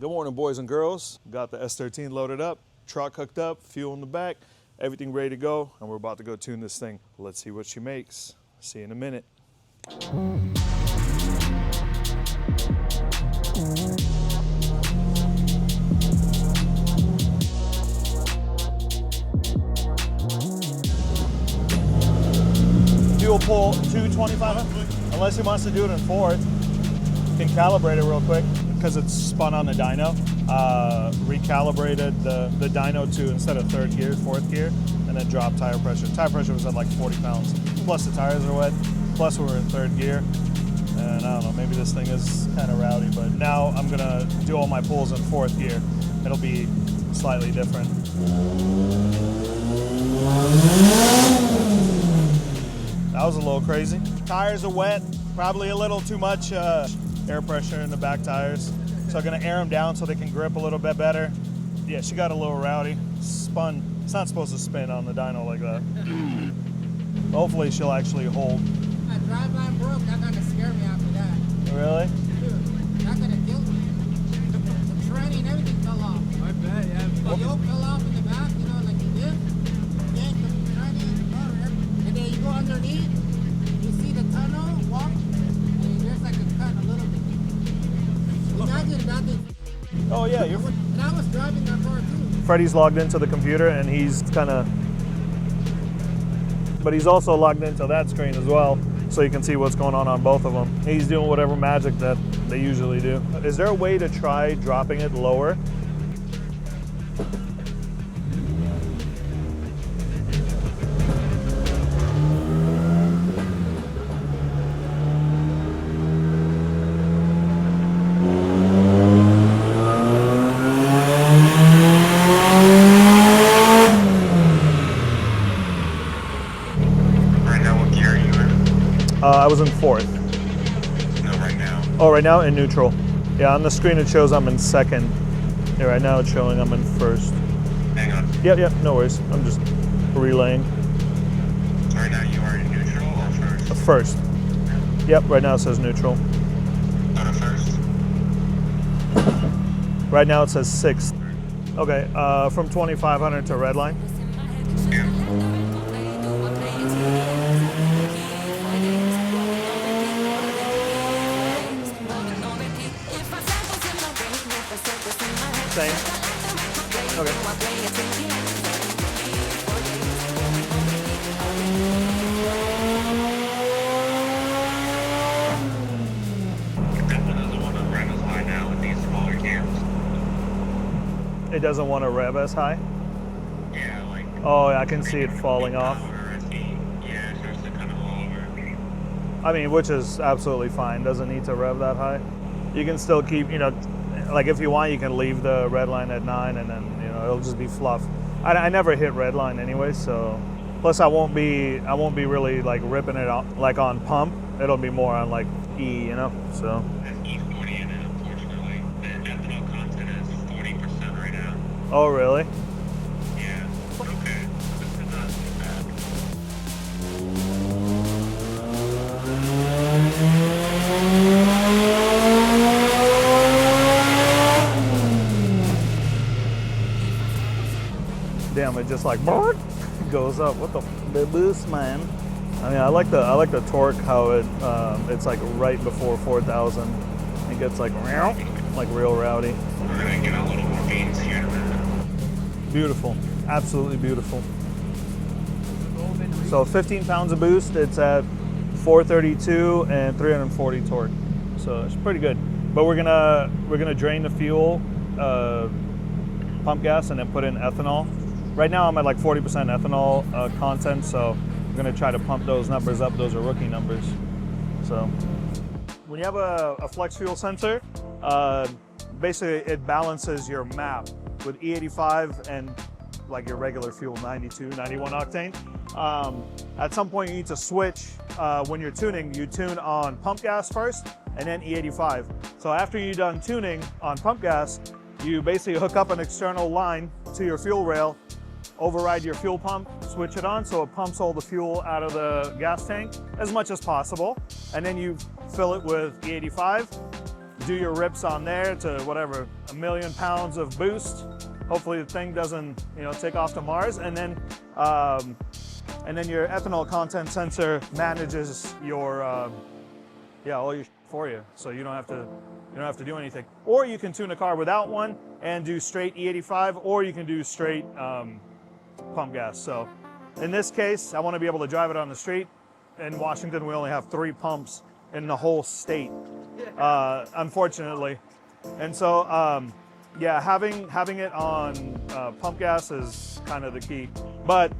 Good morning, boys and girls. Got the S13 loaded up, truck hooked up, fuel in the back, everything ready to go, and we're about to go tune this thing. Let's see what she makes. See you in a minute. Fuel pull 225, unless he wants to do it in fourth. You can calibrate it real quick because it's spun on the dyno. Recalibrated the dyno to, instead of third gear, fourth gear, and then dropped tire pressure. Tire pressure was at like 40 pounds. Plus the tires are wet, plus we're in third gear. And I don't know, maybe this thing is kind of rowdy, but now I'm gonna do all my pulls in fourth gear. It'll be slightly different. That was a little crazy. Tires are wet, probably a little too much air pressure in the back tires. So I'm gonna air them down so they can grip a little bit better. Yeah, she got a little rowdy. Spun. It's not supposed to spin on the dyno like that. Hopefully she'll actually hold. My driveline broke, that gonna scare me after that. Really? Dude, that gonna kill me. The tranny and everything fell off. I bet, yeah. The yoke fell off in the back, you know, like you did. Yank the tranny, and then you go underneath, you see the tunnel, walk, and there's like a cut a little bit. Imagine that thing. Oh yeah, you're. And I was driving that car too. Freddie's logged into the computer and he's kind of, but he's also logged into that screen as well, so you can see what's going on both of them. He's doing whatever magic that they usually do. Is there a way to try dropping it lower? I was in fourth. No, right now. Oh, right now in neutral. Yeah, on the screen it shows I'm in second. Yeah, right now it's showing I'm in first. Hang on. Yep, no worries. I'm just relaying. So right now you are in neutral or first? First. Yep, right now it says neutral. Go to first. Right now it says sixth. Okay, from 2500 to Redline. Yeah. Same. Okay. It doesn't want to rev as high? Yeah, like. Oh, I can see it falling off. Yeah, it starts to kind of roll over. I mean, which is absolutely fine. Doesn't need to rev that high. You can still keep, you know, like if you want, you can leave the red line at 9 and then, you know, it'll just be fluff. I never hit red line anyway, so. Plus I won't be really like ripping it out like on pump. It'll be more on like E, you know, so. That's E40 and unfortunately the ethanol content is 40% right now. Oh, really? Yeah, okay. This is not too bad. Damn, it just like goes up. What the boost, man? I mean, I like the torque, how it's like right before 4,000. It gets like real rowdy. We're gonna get a little more gains here in a minute. Beautiful, absolutely beautiful. So 15 pounds of boost. It's at 432 and 340 torque. So it's pretty good. But we're gonna drain the fuel, pump gas, and then put in ethanol. Right now I'm at like 40% ethanol content, so I'm gonna try to pump those numbers up. Those are rookie numbers. So when you have a flex fuel sensor, basically it balances your map with E85 and like your regular fuel, 92, 91 octane. At some point you need to switch. When you're tuning, you tune on pump gas first and then E85. So after you're done tuning on pump gas, you basically hook up an external line to your fuel rail, override your fuel pump, switch it on so it pumps all the fuel out of the gas tank as much as possible, and then you fill it with E85, do your rips on there to whatever, 1,000,000 pounds of boost. Hopefully the thing doesn't, you know, take off to Mars, and then your ethanol content sensor manages your, all your for you, so you don't have to do anything. Or you can tune a car without one and do straight E85, or you can do straight pump gas. So in this case, I want to be able to drive it on the street. In Washington, we only have 3 pumps in the whole state, unfortunately. And so, yeah, having it on pump gas is kind of the key. But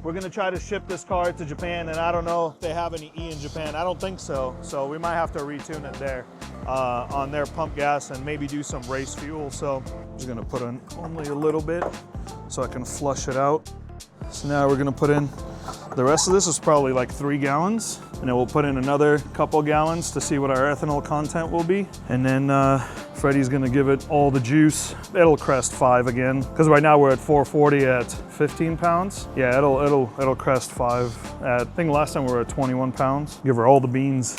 we're gonna try to ship this car to Japan, and I don't know if they have any E in Japan. I don't think so. So we might have to retune it there on their pump gas and maybe do some race fuel. So I'm just gonna put in only a little bit so I can flush it out. So now we're gonna put in, the rest of this is probably like 3 gallons, and then we'll put in another couple gallons to see what our ethanol content will be. And then Freddie's gonna give it all the juice. It'll crest 5 again, because right now we're at 440 at 15 pounds. Yeah, it'll crest 5. I think last time we were at 21 pounds. Give her all the beans.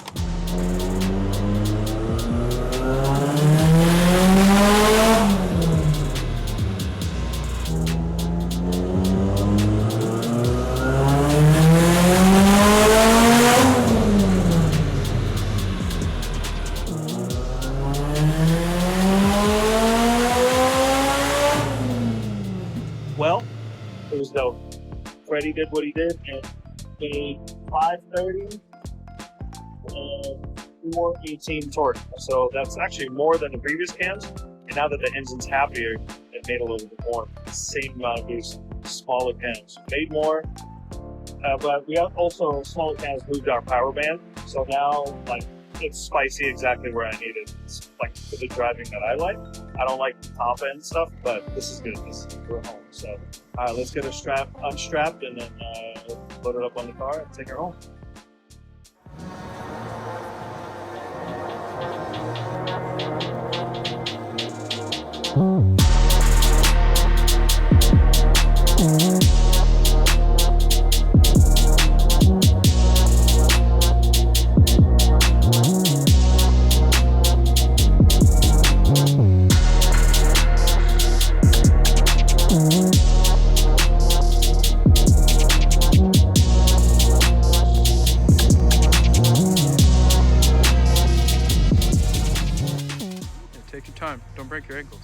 Well, it was dope. Freddie did what he did and a 530 and 418 torque. So that's actually more than the previous cans. And now that the engine's happier, it made a little bit more. Same amount of boost, smaller cans. Made more, but we have also smaller cans moved our power band. So now, like, it's spicy exactly where I need it. It's like for the driving that I like. I don't like the top end stuff, but this is good. We're home. So, let's get a unstrapped and then load it up on the car and take her home. Take your time. Don't break your ankles.